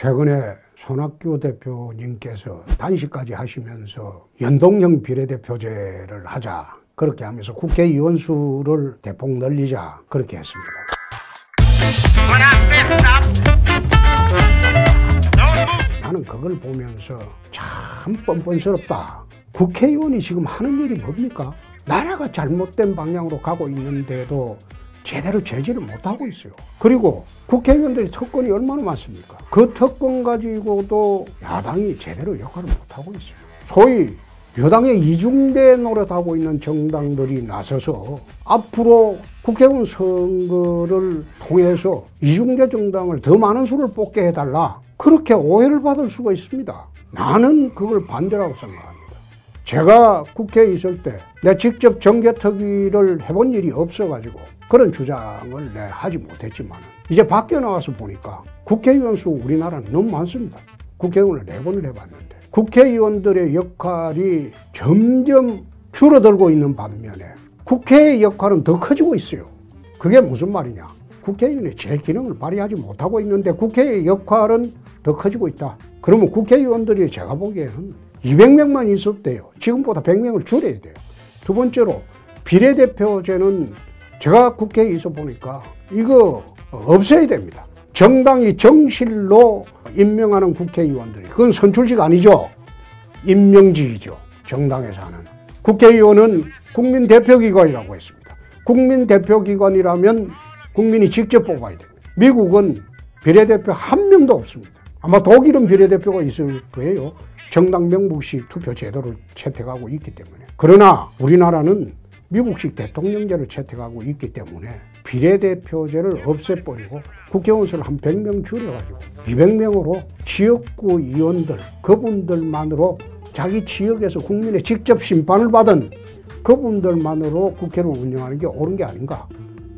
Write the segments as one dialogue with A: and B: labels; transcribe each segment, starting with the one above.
A: 최근에 손학규 대표님께서 단식까지 하시면서 연동형 비례대표제를 하자, 그렇게 하면서 국회의원 수를 대폭 늘리자, 그렇게 했습니다. 나는 그걸 보면서 참 뻔뻔스럽다. 국회의원이 지금 하는 일이 뭡니까? 나라가 잘못된 방향으로 가고 있는데도 제대로 제지를 못하고 있어요. 그리고 국회의원들의 특권이 얼마나 많습니까? 그 특권 가지고도 야당이 제대로 역할을 못하고 있어요. 소위 여당의 이중대 노릇하고 있는 정당들이 나서서 앞으로 국회의원 선거를 통해서 이중대 정당을 더 많은 수를 뽑게 해달라, 그렇게 오해를 받을 수가 있습니다. 나는 그걸 반대라고 생각합니다. 제가 국회에 있을 때 내가 직접 정개특위를 해본 일이 없어가지고 그런 주장을 내가 하지 못했지만, 이제 밖에 나와서 보니까 국회의원 수 우리나라는 너무 많습니다. 국회의원을 4번을 해봤는데 국회의원들의 역할이 점점 줄어들고 있는 반면에 국회의 역할은 더 커지고 있어요. 그게 무슨 말이냐? 국회의원이 제 기능을 발휘하지 못하고 있는데 국회의 역할은 더 커지고 있다. 그러면 국회의원들이 제가 보기에는 200명만 있어도 돼요. 지금보다 100명을 줄여야 돼요. 두 번째로 비례대표제는 제가 국회에 있어 보니까 이거 없애야 됩니다. 정당이 정실로 임명하는 국회의원들이, 그건 선출직 아니죠. 임명직이죠. 정당에서 하는. 국회의원은 국민대표기관이라고 했습니다. 국민대표기관이라면 국민이 직접 뽑아야 됩니다. 미국은 비례대표 한 명도 없습니다. 아마 독일은 비례대표가 있을 거예요. 정당 명부식 투표 제도를 채택하고 있기 때문에. 그러나 우리나라는 미국식 대통령제를 채택하고 있기 때문에 비례대표제를 없애버리고 국회의원 수를 한 100명 줄여가지고 200명으로 지역구 의원들, 그분들만으로 자기 지역에서 국민의 직접 심판을 받은 그분들만으로 국회를 운영하는 게 옳은 게 아닌가,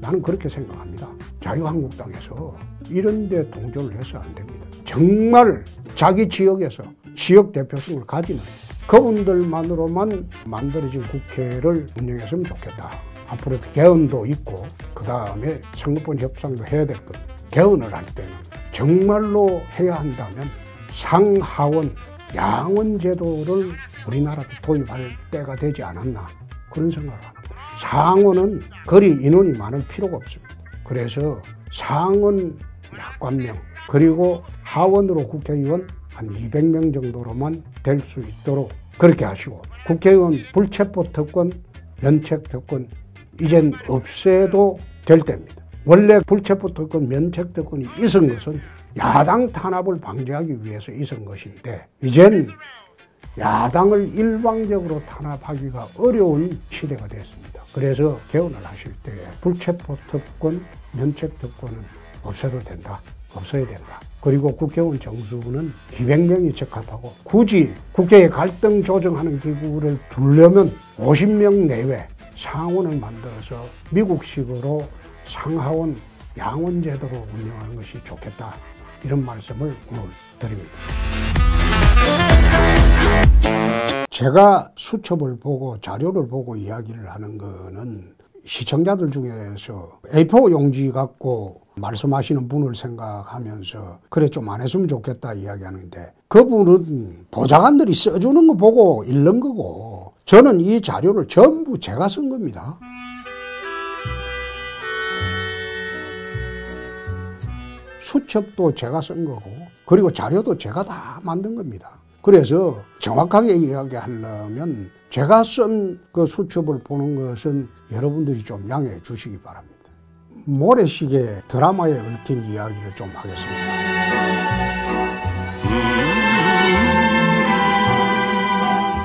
A: 나는 그렇게 생각합니다. 자유한국당에서 이런 데 동조를 해서 안 됩니다. 정말 자기 지역에서 지역 대표성을 가지는 그분들만으로만 만들어진 국회를 운영했으면 좋겠다. 앞으로 개헌도 있고 그 다음에 선거권 협상도 해야 될 것. 개헌을 할 때는 정말로 해야 한다면 상하원, 양원 제도를 우리나라도 도입할 때가 되지 않았나, 그런 생각을 합니다. 상원은 그리 인원이 많을 필요가 없습니다. 그래서 상원 약관명, 그리고 하원으로 국회의원 한 200명 정도로만 될 수 있도록 그렇게 하시고, 국회의원 불체포 특권, 면책 특권 이젠 없애도 될 때입니다. 원래 불체포 특권, 면책 특권이 있은 것은 야당 탄압을 방지하기 위해서 있은 것인데, 이젠 야당을 일방적으로 탄압하기가 어려운 시대가 됐습니다. 그래서 개헌을 하실 때 불체포 특권, 면책 특권은 없애도 된다, 없어야 된다. 그리고 국회의원 정수는 200명이 적합하고, 굳이 국회의 갈등 조정하는 기구를 두려면 50명 내외 상원을 만들어서 미국식으로 상하원, 양원 제도로 운영하는 것이 좋겠다, 이런 말씀을 오늘 드립니다. 제가 수첩을 보고 자료를 보고 이야기를 하는 거는 시청자들 중에서 A4 용지 갖고 말씀하시는 분을 생각하면서 그래 좀 안 했으면 좋겠다 이야기하는데, 그분은 보좌관들이 써주는 거 보고 읽는 거고, 저는 이 자료를 전부 제가 쓴 겁니다. 수첩도 제가 쓴 거고, 그리고 자료도 제가 다 만든 겁니다. 그래서 정확하게 이야기하려면 제가 쓴 그 수첩을 보는 것은 여러분들이 좀 양해해 주시기 바랍니다. 모래시계 드라마에 얽힌 이야기를 좀 하겠습니다.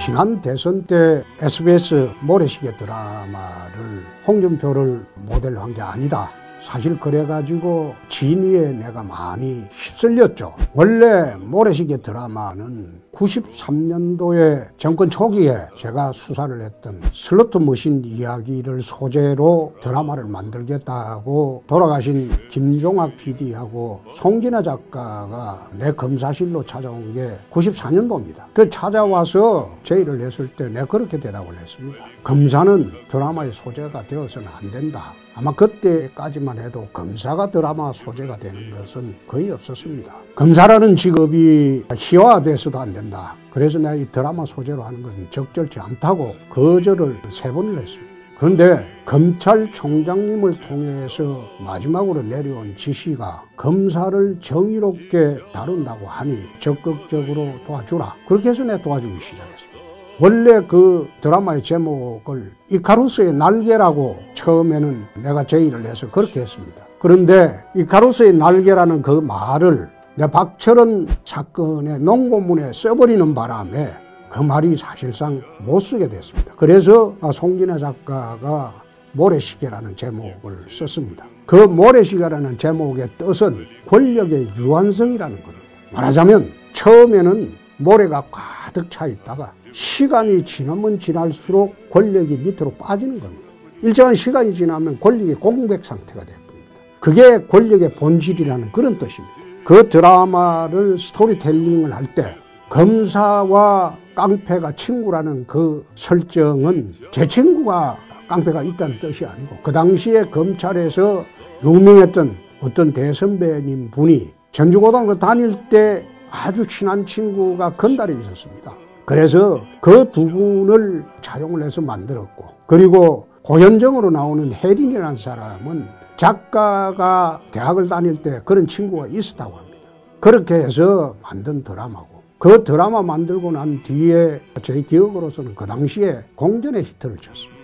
A: 지난 대선 때 SBS 모래시계 드라마를 홍준표를 모델로 한 게 아니다, 사실 그래가지고 진위에 내가 많이 휩쓸렸죠. 원래 모래시계 드라마는 93년도에 정권 초기에 제가 수사를 했던 슬로트 머신 이야기를 소재로 드라마를 만들겠다고 돌아가신 김종학 PD하고 송진아 작가가 내 검사실로 찾아온 게 94년도입니다. 그 찾아와서 제의를 했을 때 내가 그렇게 대답을 했습니다. 검사는 드라마의 소재가 되어서는 안 된다. 아마 그때까지만 해도 검사가 드라마 소재가 되는 것은 거의 없었습니다. 검사라는 직업이 희화화돼서도 안 된다. 그래서 내가 이 드라마 소재로 하는 것은 적절치 않다고 거절을 3번을 했습니다. 그런데 검찰총장님을 통해서 마지막으로 내려온 지시가 검사를 정의롭게 다룬다고 하니 적극적으로 도와주라. 그렇게 해서 내가 도와주기 시작했습니다. 원래 그 드라마의 제목을 이카루스의 날개라고 처음에는 내가 제의를 해서 그렇게 했습니다. 그런데 이카루스의 날개라는 그 말을 내 박철원 사건의 농고문에 써버리는 바람에 그 말이 사실상 못 쓰게 됐습니다. 그래서 송진애 작가가 모래시계라는 제목을 썼습니다. 그 모래시계라는 제목의 뜻은 권력의 유한성이라는 겁니다. 말하자면 처음에는 모래가 가득 차 있다가 시간이 지나면 지날수록 권력이 밑으로 빠지는 겁니다. 일정한 시간이 지나면 권력이 공백 상태가 됩니다. 그게 권력의 본질이라는 그런 뜻입니다. 그 드라마를 스토리텔링을 할 때 검사와 깡패가 친구라는 그 설정은 제 친구가 깡패가 있다는 뜻이 아니고 그 당시에 검찰에서 유명했던 어떤 대선배님 분이 전주고등학교 다닐 때 아주 친한 친구가 건달에 있었습니다. 그래서 그 두 분을 차용을 해서 만들었고, 그리고 고현정으로 나오는 혜린이라는 사람은 작가가 대학을 다닐 때 그런 친구가 있었다고 합니다. 그렇게 해서 만든 드라마고, 그 드라마 만들고 난 뒤에 제 기억으로서는 그 당시에 공전의 히트를 쳤습니다.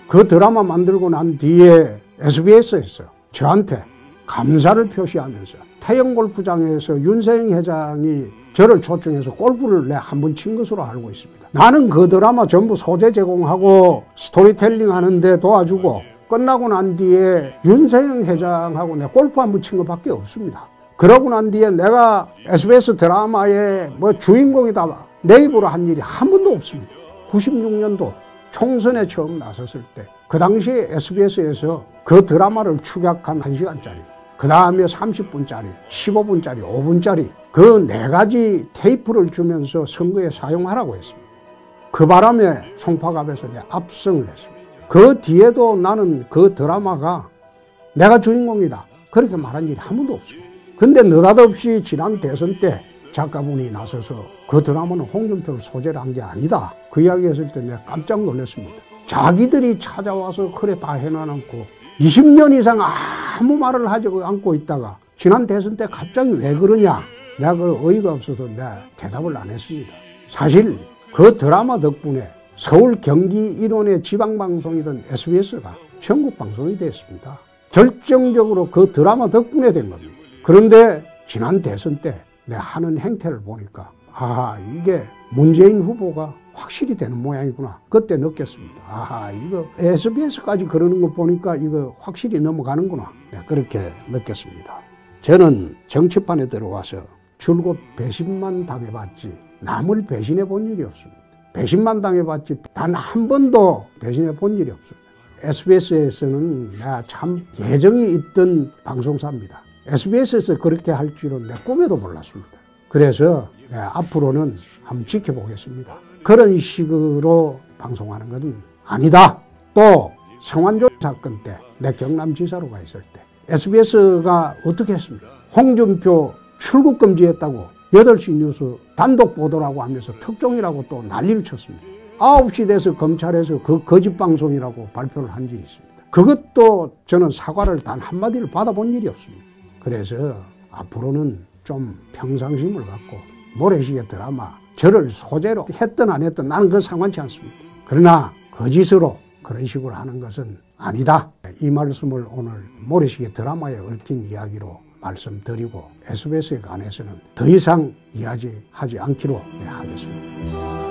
A: 그 드라마 만들고 난 뒤에 SBS에서 저한테 감사를 표시하면서 태영골프장에서 윤세영 회장이 저를 초청해서 골프를 내 한 번 친 것으로 알고 있습니다. 나는 그 드라마 전부 소재 제공하고 스토리텔링 하는데 도와주고 끝나고 난 뒤에 윤세영 회장하고 내 골프 한 번 친 것밖에 없습니다. 그러고 난 뒤에 내가 SBS 드라마의 뭐 주인공이다 내 입으로 한 일이 한 번도 없습니다. 96년도 총선에 처음 나섰을 때 그 당시에 SBS에서 그 드라마를 축약한 1시간짜리, 그 다음에 30분짜리, 15분짜리, 5분짜리 그 4가지 테이프를 주면서 선거에 사용하라고 했습니다. 그 바람에 송파갑에서 내 압승을 했습니다. 그 뒤에도 나는 그 드라마가 내가 주인공이다 그렇게 말한 일이 한 번도 없습니다. 근데 느닷없이 지난 대선 때 작가분이 나서서 그 드라마는 홍준표를 소재로 한 게 아니다 그 이야기 했을 때 내가 깜짝 놀랐습니다. 자기들이 찾아와서 그래 다 해놔놓고 20년 이상 아무 말을 하지 않고 있다가 지난 대선 때 갑자기 왜 그러냐, 내가 그 어이가 없어서 내가 대답을 안 했습니다. 사실 그 드라마 덕분에 서울 경기 일원의 지방방송이던 SBS가 전국방송이 됐습니다. 결정적으로 그 드라마 덕분에 된 겁니다. 그런데 지난 대선 때 내가 하는 행태를 보니까 이게 문재인 후보가 확실히 되는 모양이구나 그때 느꼈습니다. 이거 SBS까지 그러는 거 보니까 이거 확실히 넘어가는구나 그렇게 느꼈습니다. 저는 정치판에 들어와서 줄곧 배신만 당해봤지 남을 배신해 본 일이 없습니다. 배신만 당해봤지 단 한 번도 배신해 본 일이 없습니다. SBS에서는 내가 참 예정이 있던 방송사입니다. SBS에서 그렇게 할 줄은 내 꿈에도 몰랐습니다. 그래서 앞으로는 한번 지켜보겠습니다. 그런 식으로 방송하는 건 아니다. 또 성완종 사건 때 내 경남지사로 가 있을 때 SBS가 어떻게 했습니까? 홍준표 출국 금지했다고 8시 뉴스 단독 보도라고 하면서 특종이라고 또 난리를 쳤습니다. 9시 돼서 검찰에서 그 거짓 방송이라고 발표를 한 적이 있습니다. 그것도 저는 사과를 단 한마디를 받아본 일이 없습니다. 그래서 앞으로는 좀 평상심을 갖고 모래시계 드라마 저를 소재로 했든 안 했든 나는 그건 상관치 않습니다. 그러나 거짓으로 그런 식으로 하는 것은 아니다. 이 말씀을 오늘 모래시계 드라마에 얽힌 이야기로 말씀드리고 SBS에 관해서는 더 이상 이야기하지 않기로 하겠습니다.